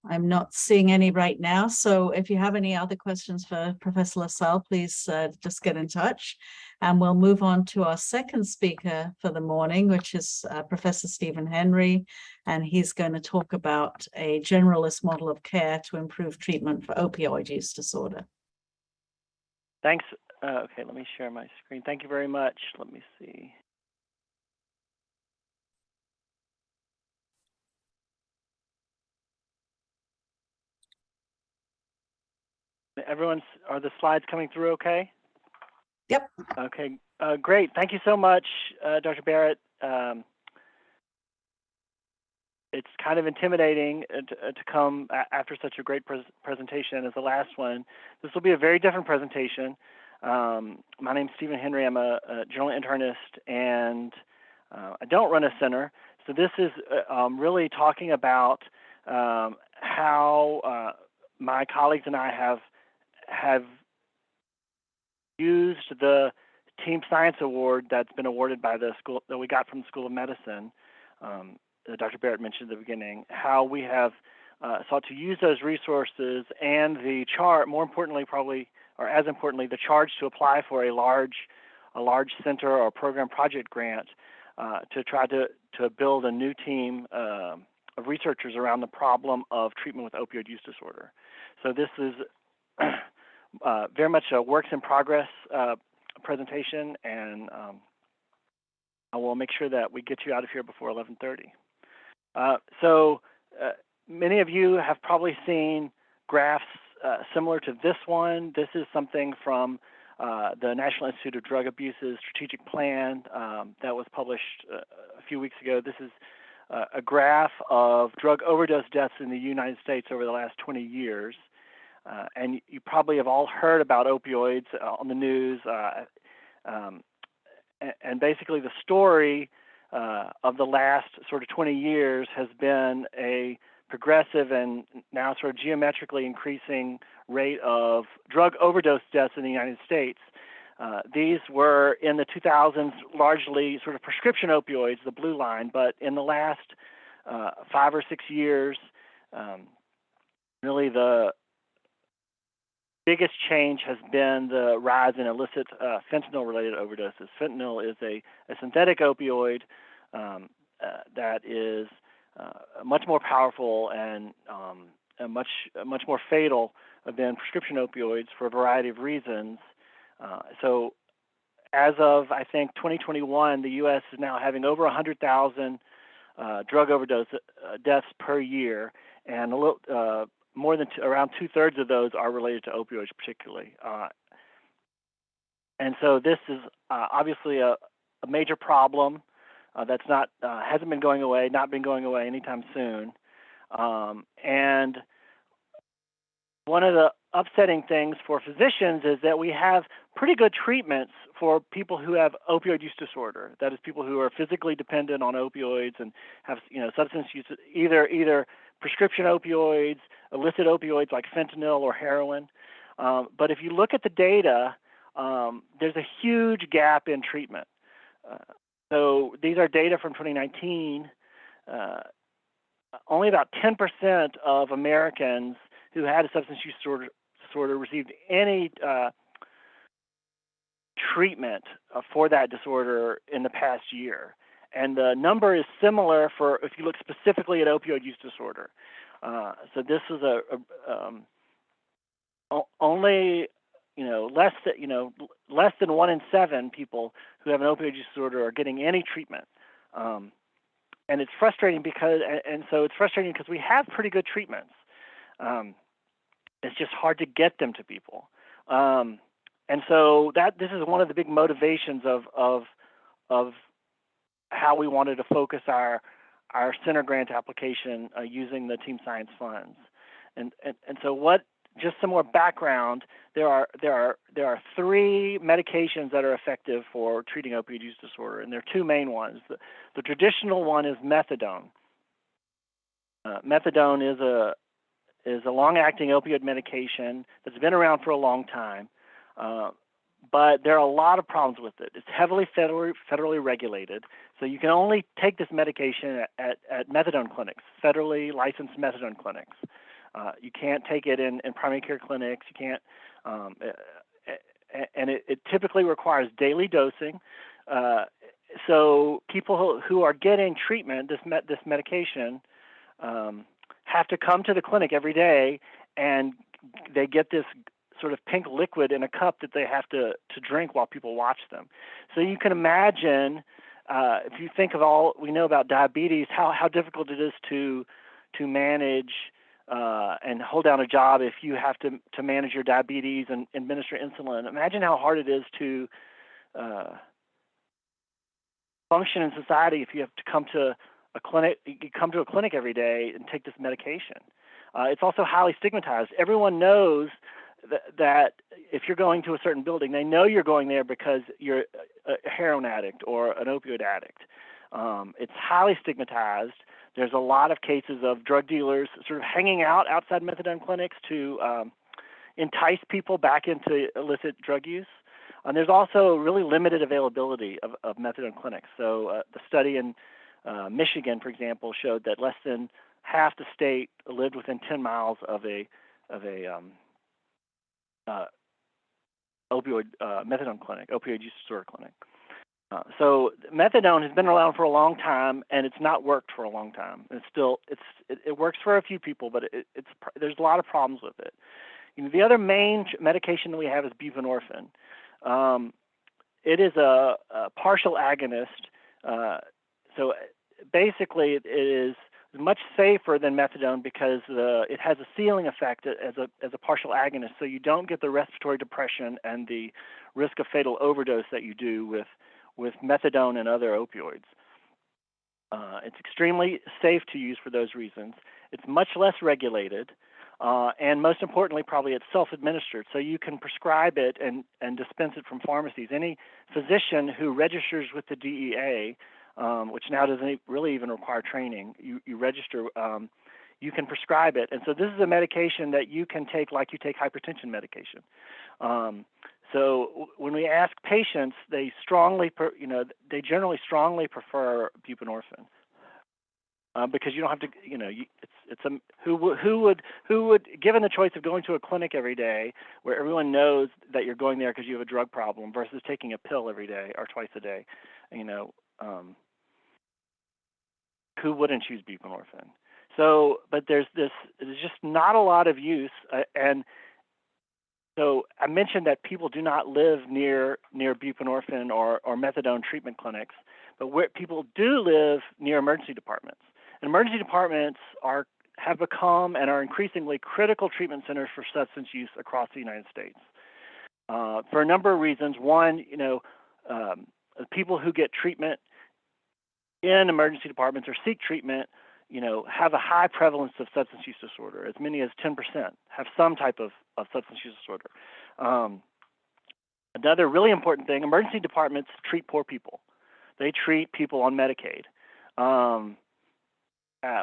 I'm not seeing any right now. So if you have any other questions for Professor LaSalle, please just get in touch. And we'll move on to our second speaker for the morning, which is Professor Stephen Henry. And he's going to talk about a generalist model of care to improve treatment for opioid use disorder. Thanks Okay, let me share my screen. Thank you very much. Let me see. Everyone's, are the slides coming through okay? Yep. Okay, great. Thank you so much, Dr. Barrett. It's kind of intimidating to come after such a great presentation as the last one. This will be a very different presentation. My name is Stephen Henry. I'm a general internist, and I don't run a center. So this is really talking about how my colleagues and I have used the Team Science Award that's been awarded by the school that we got from the School of Medicine. That Dr. Barrett mentioned at the beginning, how we have sought to use those resources and the charge, more importantly, probably, or as importantly, the charge to apply for a large center or program project grant to try to build a new team of researchers around the problem of treatment with opioid use disorder. So this is very much a works in progress presentation, and I will make sure that we get you out of here before 11:30. So many of you have probably seen graphs similar to this one. This is something from the National Institute of Drug Abuse's strategic plan that was published a few weeks ago. This is a graph of drug overdose deaths in the United States over the last 20 years. And you probably have all heard about opioids on the news. And basically the story of the last sort of 20 years has been a progressive and now sort of geometrically increasing rate of drug overdose deaths in the United States. These were in the 2000s largely sort of prescription opioids, the blue line, but in the last 5 or 6 years, really the biggest change has been the rise in illicit fentanyl-related overdoses. Fentanyl is a synthetic opioid that is much more powerful and much more fatal than prescription opioids for a variety of reasons. So as of, I think, 2021, the U.S. is now having over 100,000 drug overdose deaths per year, and a little more than around 2/3 of those are related to opioids, particularly. And so this is obviously a major problem that's not hasn't been going away, not been going away anytime soon. And one of the upsetting things for physicians is that we have pretty good treatments for people who have opioid use disorder. That is, people who are physically dependent on opioids and have substance use, either prescription opioids, illicit opioids like fentanyl or heroin. But if you look at the data, there's a huge gap in treatment. So these are data from 2019. Only about 10% of Americans who had a substance use disorder received any treatment for that disorder in the past year. And the number is similar for if you look specifically at opioid use disorder. So this is only less than 1 in 7 people who have an opioid use disorder are getting any treatment. And it's frustrating because we have pretty good treatments. It's just hard to get them to people. And so this is one of the big motivations of how we wanted to focus our center grant application using the Team Science funds. And so just some more background, there are 3 medications that are effective for treating opioid use disorder, and there are 2 main ones. The traditional one is methadone. Methadone is a long-acting opioid medication that's been around for a long time, but there are a lot of problems with it. It's heavily federally regulated, so you can only take this medication at methadone clinics, federally licensed methadone clinics. You can't take it in primary care clinics. You can't, and it typically requires daily dosing. So people who are getting treatment, this medication, have to come to the clinic every day, and they get this sort of pink liquid in a cup that they have to drink while people watch them. So you can imagine, if you think of all we know about diabetes, how difficult it is to manage and hold down a job if you have to manage your diabetes and administer insulin. Imagine how hard it is to function in society if you have to come to a clinic. You come to a clinic every day and take this medication. It's also highly stigmatized. Everyone knows that if you're going to a certain building, they know you're going there because you're a heroin addict or an opioid addict. It's highly stigmatized. There's a lot of cases of drug dealers sort of hanging out outside methadone clinics to entice people back into illicit drug use. And there's also really limited availability of methadone clinics. So the study in Michigan, for example, showed that less than half the state lived within 10 miles of a methadone clinic, opioid use disorder clinic. So methadone has been around for a long time, and it's not worked for a long time. And it works for a few people, but there's a lot of problems with it. The other main medication that we have is buprenorphine. It is a partial agonist. So basically, it is much safer than methadone because it has a ceiling effect as a partial agonist. So you don't get the respiratory depression and the risk of fatal overdose that you do with methadone and other opioids. It's extremely safe to use for those reasons. It's much less regulated. And most importantly, probably it's self-administered, so you can prescribe it and dispense it from pharmacies. Any physician who registers with the DEA, which now doesn't really even require training, you register, you can prescribe it. And so this is a medication that you can take like you take hypertension medication. So when we ask patients, they generally strongly prefer buprenorphine. Because you don't have to, who would, given the choice of going to a clinic every day where everyone knows that you're going there because you have a drug problem versus taking a pill every day or twice a day, who wouldn't choose buprenorphine? So, but there's just not a lot of use, and so I mentioned that people do not live near buprenorphine or methadone treatment clinics, but where people do live near emergency departments. And emergency departments have become and are increasingly critical treatment centers for substance use across the United States for a number of reasons. One, people who get treatment in emergency departments or seek treatment, have a high prevalence of substance use disorder. As many as 10% have some type of substance use disorder. Another really important thing, emergency departments treat poor people. They treat people on Medicaid.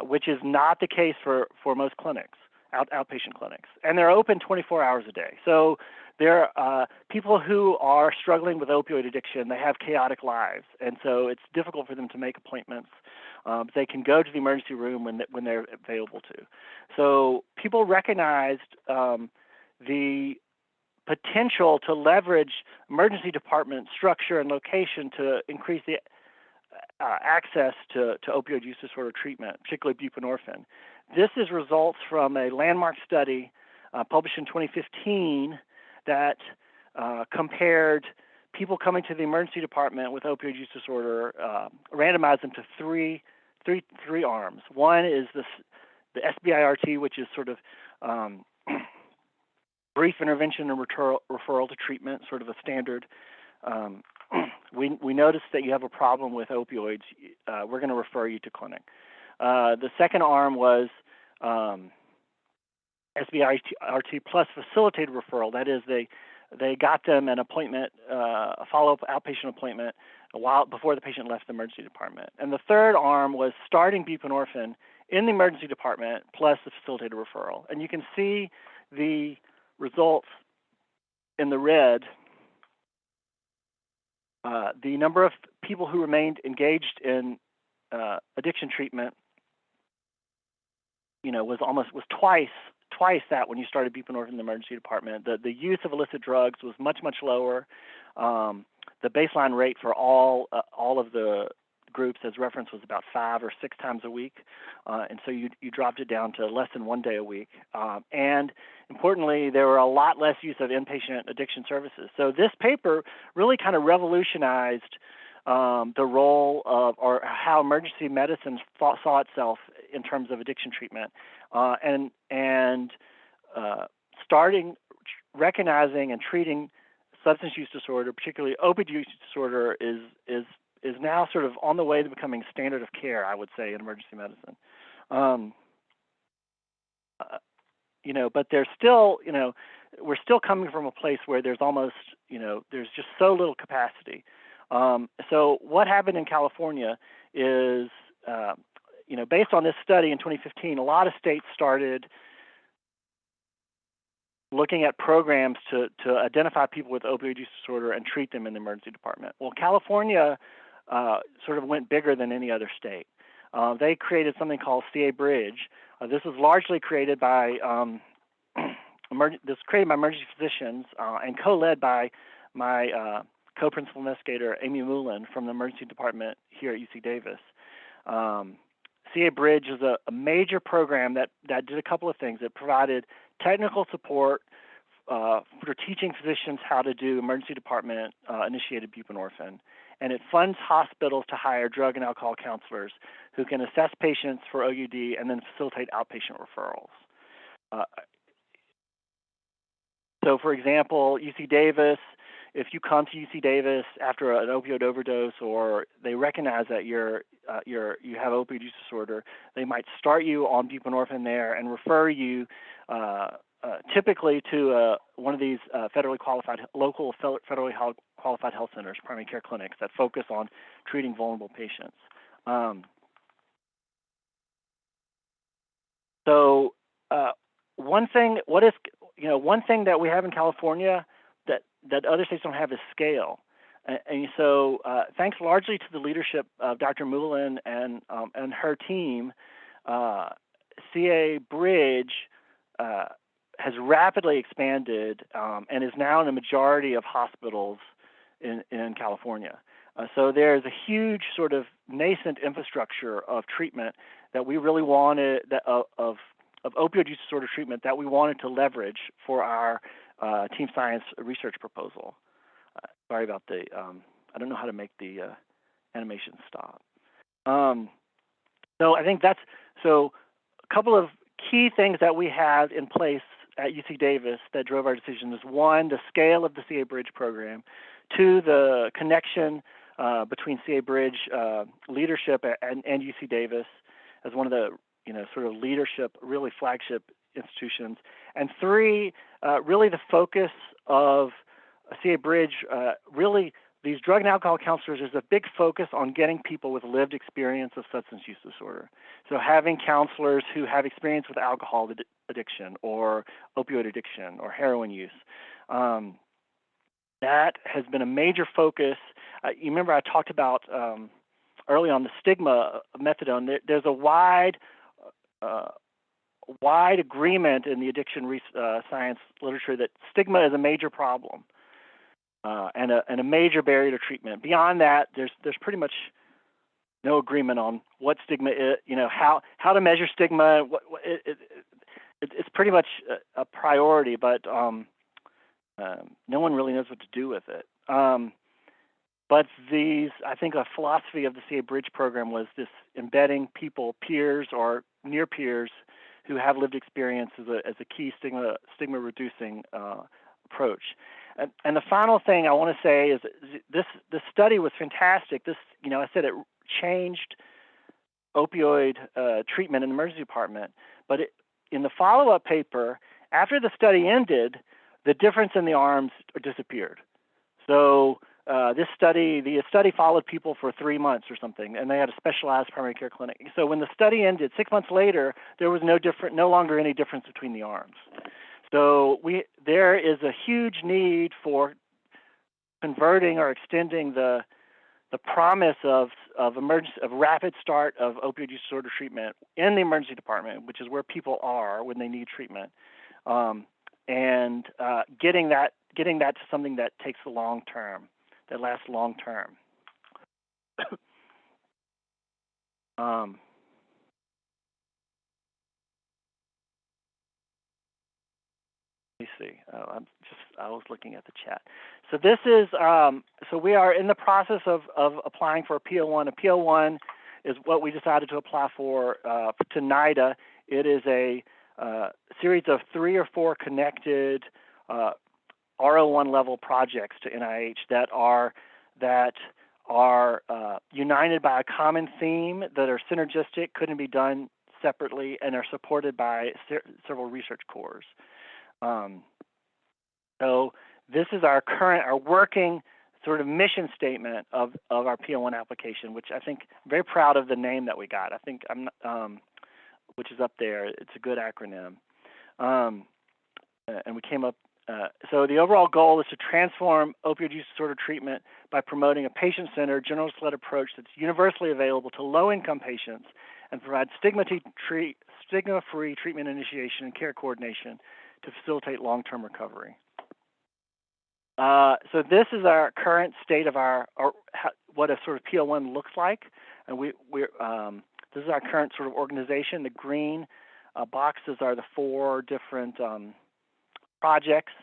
Which is not the case for most clinics, outpatient clinics. And they're open 24 hours a day. So there are people who are struggling with opioid addiction. They have chaotic lives. And so it's difficult for them to make appointments. They can go to the emergency room when they're available to. So people recognized the potential to leverage emergency department structure and location to increase the access to opioid use disorder treatment, particularly buprenorphine. This is results from a landmark study published in 2015 that compared people coming to the emergency department with opioid use disorder, randomized them to three arms. One is the SBIRT, which is sort of brief intervention and referral to treatment, sort of a standard. We noticed that you have a problem with opioids. We're going to refer you to clinic. The second arm was SBIRT plus facilitated referral. That is, they got them an appointment, a follow-up outpatient appointment, a while before the patient left the emergency department. And the third arm was starting buprenorphine in the emergency department plus the facilitated referral. And you can see the results in the red. The number of people who remained engaged in addiction treatment, was twice that when you started buprenorphine in the emergency department. The use of illicit drugs was much, much lower. The baseline rate for all of the groups, as reference, was about 5 or 6 times a week, and so you dropped it down to less than 1 day a week. And importantly, there were a lot less use of inpatient addiction services. So this paper really kind of revolutionized the role of, or how emergency medicine saw itself in terms of addiction treatment, and starting recognizing and treating substance use disorder, particularly opioid use disorder, is now sort of on the way to becoming standard of care, I would say, in emergency medicine. But there's still, we're still coming from a place where there's almost, there's just so little capacity. So what happened in California is, based on this study in 2015, a lot of states started looking at programs to identify people with opioid use disorder and treat them in the emergency department. Well, California sort of went bigger than any other state. They created something called CA Bridge. This was largely created by emergency physicians and co-led by my co-principal investigator, Amy Moulin, from the emergency department here at UC Davis. CA Bridge is a major program that did a couple of things. It provided technical support for teaching physicians how to do emergency department initiated buprenorphine, and it funds hospitals to hire drug and alcohol counselors who can assess patients for OUD and then facilitate outpatient referrals. So, for example, UC Davis, if you come to UC Davis after an opioid overdose, or they recognize that you have opioid use disorder, they might start you on buprenorphine there and refer you typically to one of these federally qualified health centers, primary care clinics that focus on treating vulnerable patients. One thing that we have in California that other states don't have is scale. And so thanks largely to the leadership of Dr. Moulin and her team, CA Bridge has rapidly expanded and is now in a majority of hospitals in California. So there's a huge sort of nascent infrastructure of treatment that we really wanted, of opioid use disorder treatment, that we wanted to leverage for our team science research proposal. Sorry about the, I don't know how to make the animation stop. So I think so a couple of key things that we have in place at UC Davis that drove our decision is, one, the scale of the CA Bridge program; two, the connection between CA Bridge leadership and UC Davis as one of the sort of leadership, really flagship institutions; and three, really the focus of CA Bridge, really these drug and alcohol counselors. There's a big focus on getting people with lived experience of substance use disorder. So having counselors who have experience with alcohol addiction or opioid addiction or heroin use. That has been a major focus. You remember I talked about early on the stigma of methadone. There's a wide agreement in the addiction science literature that stigma is a major problem and a major barrier to treatment. Beyond that, there's pretty much no agreement on what stigma is. How to measure stigma. It's pretty much a priority, but no one really knows what to do with it. But I think a philosophy of the CA Bridge program was this embedding people, peers or near peers, who have lived experience as a key stigma reducing approach. And the final thing I want to say is this study was fantastic. I said it changed opioid treatment in the emergency department, but in the follow-up paper, after the study ended, the difference in the arms disappeared. So the study followed people for 3 months or something, and they had a specialized primary care clinic. So when the study ended 6 months later, there was no longer any difference between the arms. So there is a huge need for converting or extending the promise of rapid start of opioid use disorder treatment in the emergency department, which is where people are when they need treatment, and getting that to something that takes the long term, that lasts long term. Um, Let me see. I was looking at the chat. So this is, so we are in the process of applying for a PO1. A PO1 is what we decided to apply for to NIDA. It is a series of 3 or 4 connected R01 level projects to NIH that are united by a common theme, that are synergistic, couldn't be done separately, and are supported by several research cores. So this is our working sort of mission statement of our PO1 application, which I think I'm very proud of the name that we got. I think which is up there. It's a good acronym, and we came up. So the overall goal is to transform opioid use disorder treatment by promoting a patient-centered, generalist-led approach that's universally available to low-income patients and provide stigma-free treatment initiation and care coordination to facilitate long-term recovery. So this is our current state of what a sort of PO1 looks like, and this is our current sort of organization. The green boxes are the 4 different projects.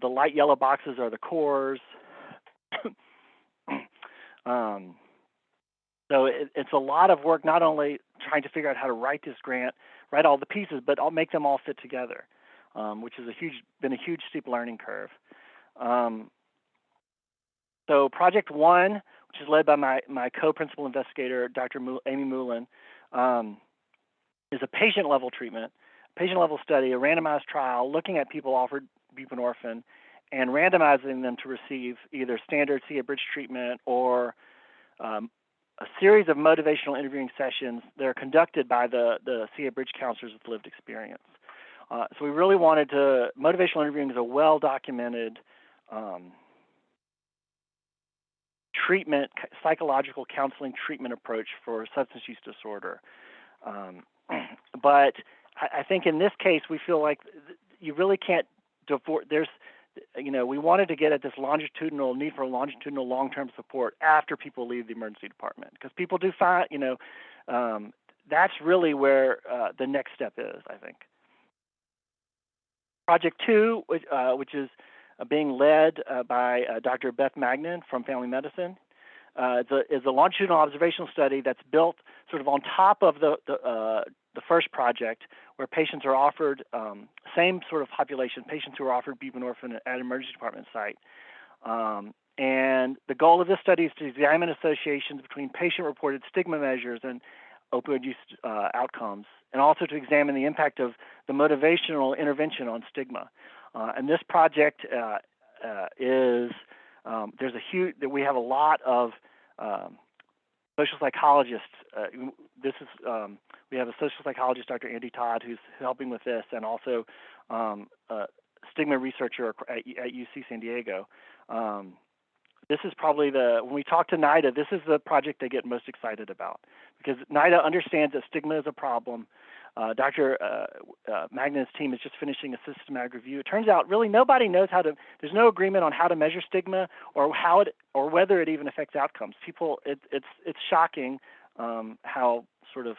The light yellow boxes are the cores. So it's a lot of work, not only trying to figure out how to write this grant, write all the pieces, but I'll make them all fit together, which has been a huge steep learning curve. So Project 1, which is led by my co-principal investigator, Dr. Amy Moulin, is a patient-level treatment, patient-level study, a randomized trial looking at people offered buprenorphine and randomizing them to receive either standard CA bridge treatment or a series of motivational interviewing sessions that are conducted by the CA bridge counselors with lived experience. So we really wanted motivational interviewing is a well-documented treatment, psychological counseling treatment approach for substance use disorder. But I think in this case, we feel like you really can't divorce. We wanted to get at this need for longitudinal long-term support after people leave the emergency department, because people do find, that's really where the next step is, I think. Project 2, which is being led by Dr. Beth Magnan from Family Medicine, is a longitudinal observational study that's built sort of on top of the first project, where patients are offered, same sort of population, patients who are offered buprenorphine at an emergency department site. And the goal of this study is to examine associations between patient-reported stigma measures and opioid use outcomes, and also to examine the impact of the motivational intervention on stigma. And this project we have a lot of social psychologists. We have a social psychologist, Dr. Andy Todd, who's helping with this, and also a stigma researcher at UC San Diego. This is probably when we talk to NIDA, this is the project they get most excited about, because NIDA understands that stigma is a problem. Dr. Magnan's team is just finishing a systematic review. It turns out really nobody knows there's no agreement on how to measure stigma or whether it even affects outcomes. It's shocking how sort of,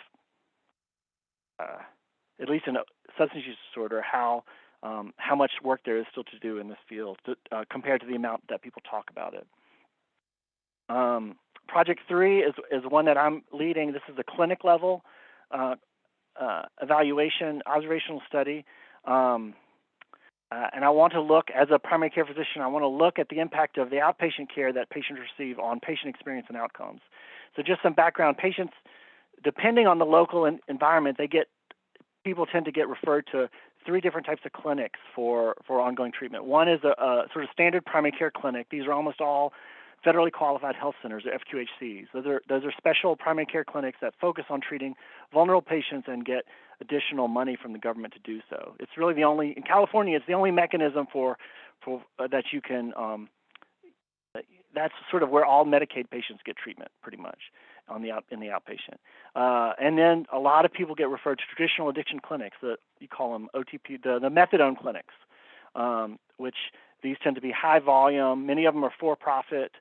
at least in a substance use disorder, how much work there is still to do in this field compared to the amount that people talk about it. Project 3 is one that I'm leading. This is a clinic level evaluation, observational study. And I want to look, as a primary care physician, I want to look at the impact of the outpatient care that patients receive on patient experience and outcomes. So just some background, patients, depending on the local environment, people tend to get referred to 3 different types of clinics for ongoing treatment. One is a sort of standard primary care clinic. These are almost all federally qualified health centers, or FQHCs. Those are special primary care clinics that focus on treating vulnerable patients and get additional money from the government to do so. It's really in California, it's the only mechanism for that you can. That's sort of where all Medicaid patients get treatment, pretty much, in the outpatient. And then a lot of people get referred to traditional addiction clinics, you call them OTP, the methadone clinics, which these tend to be high volume. Many of them are for profit,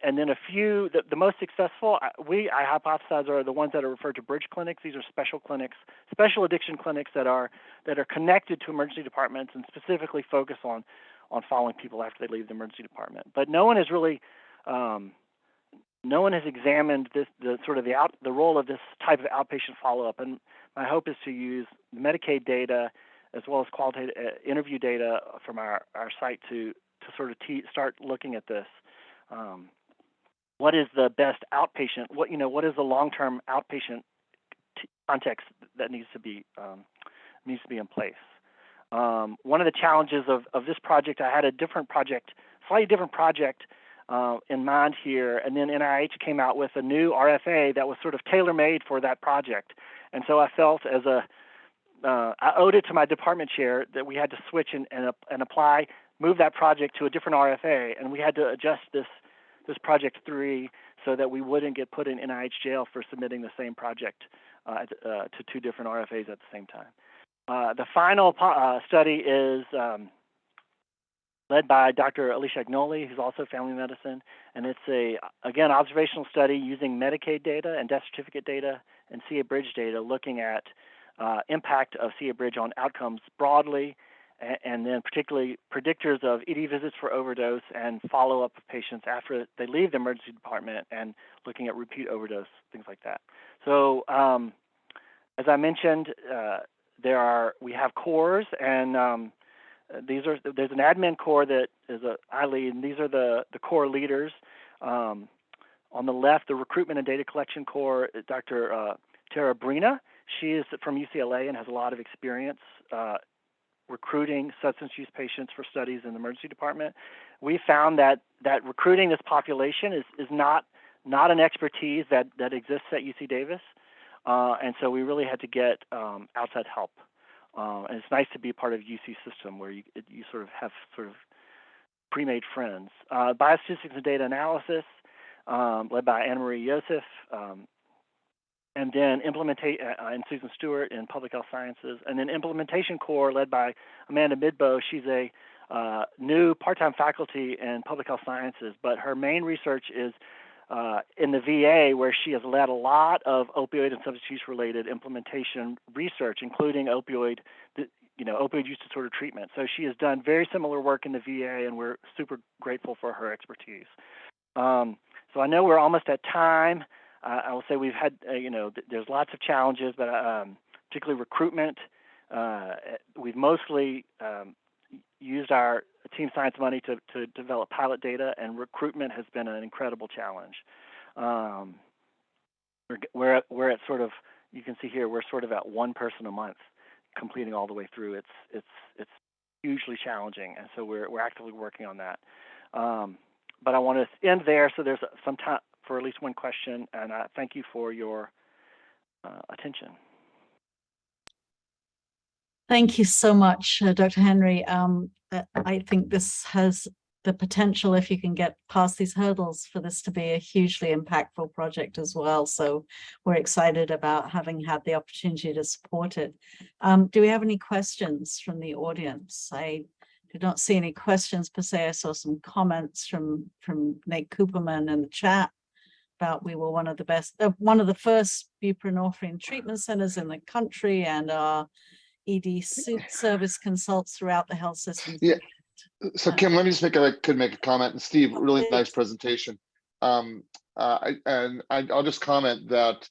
and then a few, the most successful, I hypothesize are the ones that are referred to bridge clinics. These are special clinics, special addiction clinics that are connected to emergency departments and specifically focus on following people after they leave the emergency department. But no one has really, no one has examined the role of this type of outpatient follow-up. And my hope is to use the Medicaid data as well as qualitative interview data from our site to sort of start looking at this. What is the best outpatient? What is the long-term outpatient context that needs to be in place? One of the challenges of this project, I had a slightly different project in mind here, and then NIH came out with a new RFA that was sort of tailor-made for that project, and so I felt I owed it to my department chair that we had to switch and move that project to a different RFA, and we had to adjust this project 3 so that we wouldn't get put in NIH jail for submitting the same project to 2 different RFAs at the same time. The final study is led by Dr. Alicia Agnoli, who's also family medicine, and it's again, observational study using Medicaid data and death certificate data and CA Bridge data, looking at impact of CA Bridge on outcomes broadly, and then particularly predictors of ED visits for overdose and follow-up of patients after they leave the emergency department, and looking at repeat overdose, things like that. So as I mentioned, we have cores, and there's an admin core that I lead, and these are the core leaders. On the left, the recruitment and data collection core, Dr. Tara Brina. She is from UCLA and has a lot of experience recruiting substance use patients for studies in the emergency department. We found that recruiting this population is not an expertise that exists at UC Davis, and so we really had to get outside help. And it's nice to be part of UC system where you sort of have sort of pre-made friends. Biostatistics and data analysis, led by Anna Marie Yosef, and then and Susan Stewart in public health sciences, and then implementation core led by Amanda Midbow. She's a new part-time faculty in public health sciences, but her main research is in the VA, where she has led a lot of opioid and substance use related implementation research, including opioid use disorder treatment. So she has done very similar work in the VA, and we're super grateful for her expertise. So I know we're almost at time. I will say we've had, there's lots of challenges, but particularly recruitment. We've mostly used our team science money to develop pilot data, and recruitment has been an incredible challenge. We're at sort of, you can see here, we're sort of at 1 person a month completing all the way through. It's hugely challenging, and so we're actively working on that. But I want to end there, so there's some time for at least one question, and thank you for your attention. Thank you so much, Dr. Henry. I think this has the potential, if you can get past these hurdles, for this to be a hugely impactful project as well. So we're excited about having had the opportunity to support it. Do we have any questions from the audience? I did not see any questions per se. I saw some comments from Nate Cooperman in the chat about we were one of the first buprenorphine treatment centers in the country, and our ED service consults throughout the health system. Yeah. So Kim, let me just make a comment. And Steve, really nice presentation. I'll just comment that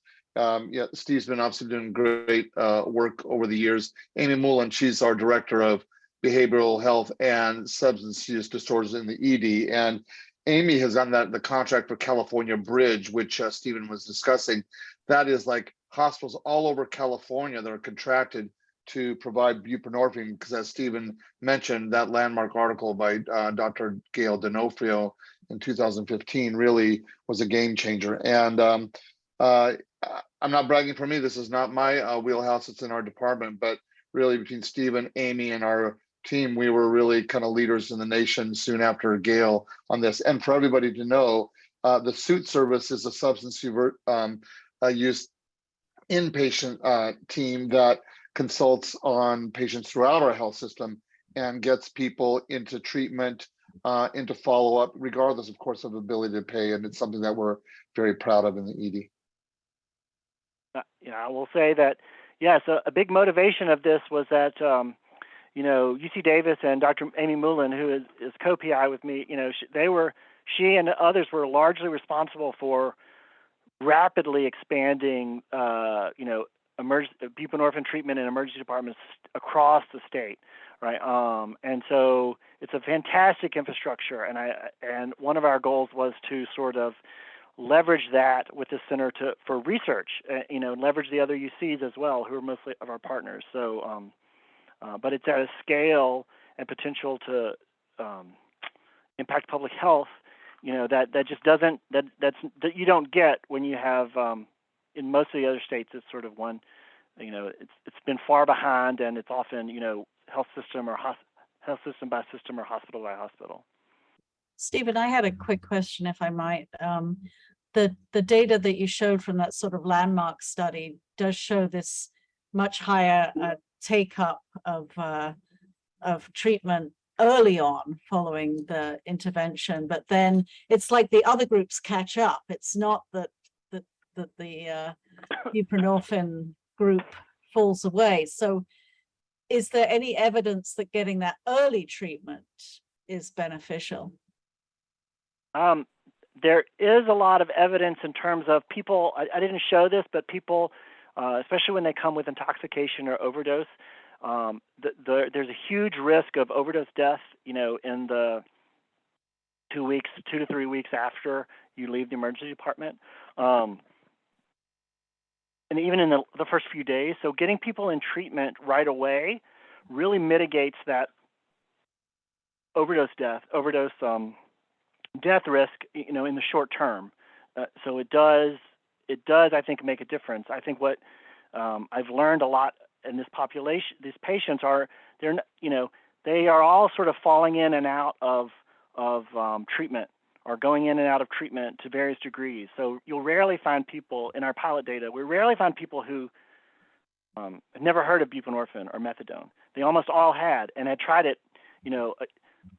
Steve's been obviously doing great work over the years. Amy Mullen, she's our director of behavioral health and substance use disorders in the ED, and Amy has done the contract for California Bridge, which Stephen was discussing. That is like hospitals all over California that are contracted to provide buprenorphine, because as Stephen mentioned, that landmark article by Dr. Gail D'Onofrio in 2015 really was a game changer. And I'm not bragging for me, this is not my wheelhouse, it's in our department, but really between Stephen, Amy, and our team, we were really kind of leaders in the nation soon after Gail on this. And for everybody to know, the SUIT service is a substance use inpatient team that consults on patients throughout our health system and gets people into treatment into follow-up, regardless, of course, of ability to pay. And it's something that we're very proud of in the ED. Yeah, I will say that, yes, a big motivation of this was that, UC Davis and Dr. Amy Mullen, who is co-PI with me, she and others were largely responsible for rapidly expanding, buprenorphine treatment in emergency departments across the state, right? And so it's a fantastic infrastructure, and one of our goals was to sort of leverage that with the center for research, leverage the other UCs as well, who are mostly of our partners. So, but it's at a scale and potential to impact public health, that just doesn't that you don't get when you have in most of the other states. It's sort of one, it's been far behind, and it's often health system by system or hospital by hospital. Stephen, I had a quick question, if I might. The data that you showed from that sort of landmark study does show this much higher take up of treatment early on following the intervention, but then it's like the other groups catch up. It's not that the buprenorphine group falls away. So is there any evidence that getting that early treatment is beneficial? There is a lot of evidence in terms of people. I didn't show this, but people, especially when they come with intoxication or overdose, there's a huge risk of overdose death, in the 2 to 3 weeks after you leave the emergency department, and even in the first few days. So getting people in treatment right away really mitigates that overdose death risk, in the short term. So it does, I think, make a difference. I think what I've learned a lot in this population, these patients they are all sort of falling in and out of treatment, or going in and out of treatment to various degrees. So you'll rarely find people in our pilot data. We rarely find people who have never heard of buprenorphine or methadone. They almost all had, and had tried it,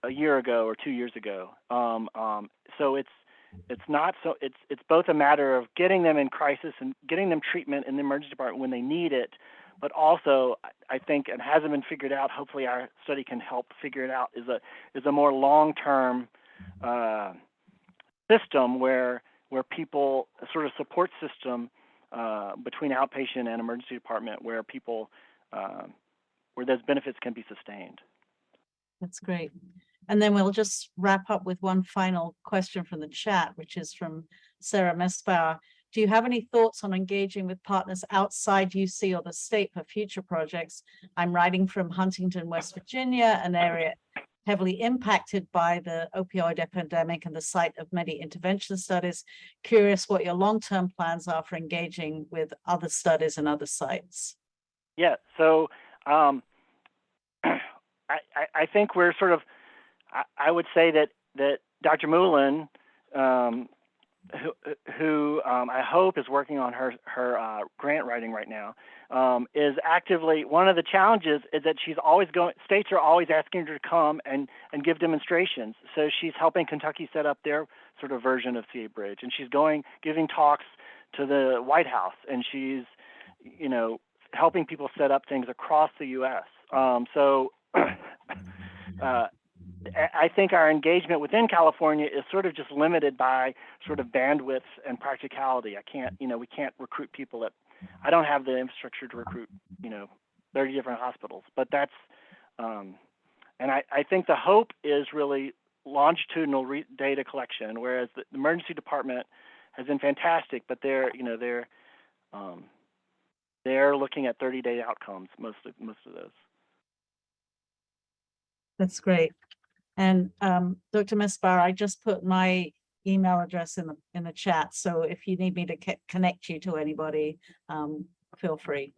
a year ago or 2 years ago. So it's not so, it's both a matter of getting them in crisis and getting them treatment in the emergency department when they need it, but also I think, and hasn't been figured out, hopefully our study can help figure it out, is a more long-term system where people, a sort of support system between outpatient and emergency department, where people, where those benefits can be sustained. That's great. And then we'll just wrap up with one final question from the chat, which is from Sarah Messbauer. Do you have any thoughts on engaging with partners outside UC or the state for future projects? I'm writing from Huntington, West Virginia, an area heavily impacted by the opioid epidemic and the site of many intervention studies. Curious what your long-term plans are for engaging with other studies and other sites. Yeah, so I think we're sort of, I would say that Dr. Mullen, who I hope is working on her grant writing right now, is actively, one of the challenges is that she's always states are always asking her to come and give demonstrations. So she's helping Kentucky set up their sort of version of CA Bridge, and she's giving talks to the White House, and she's, helping people set up things across the U.S. I think our engagement within California is sort of just limited by sort of bandwidth and practicality. We can't recruit people I don't have the infrastructure to recruit, 30 different hospitals, but that's, and I think the hope is really longitudinal data collection, whereas the emergency department has been fantastic, but they're looking at 30-day outcomes, most of those. That's great. And Dr. Messbauer, I just put my email address in the chat. So if you need me to connect you to anybody, feel free.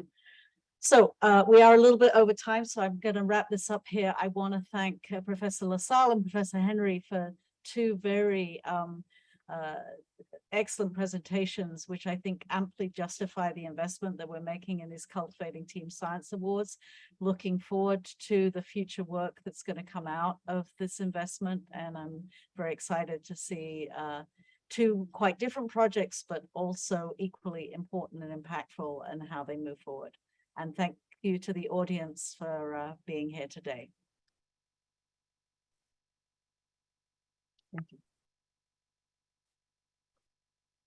So we are a little bit over time, so I'm going to wrap this up here. I want to thank Professor LaSalle and Professor Henry for two very excellent presentations, which I think amply justify the investment that we're making in these Cultivating Team Science Awards. Looking forward to the future work that's going to come out of this investment. And I'm very excited to see two quite different projects, but also equally important and impactful and how they move forward. And thank you to the audience for being here today. Thank you.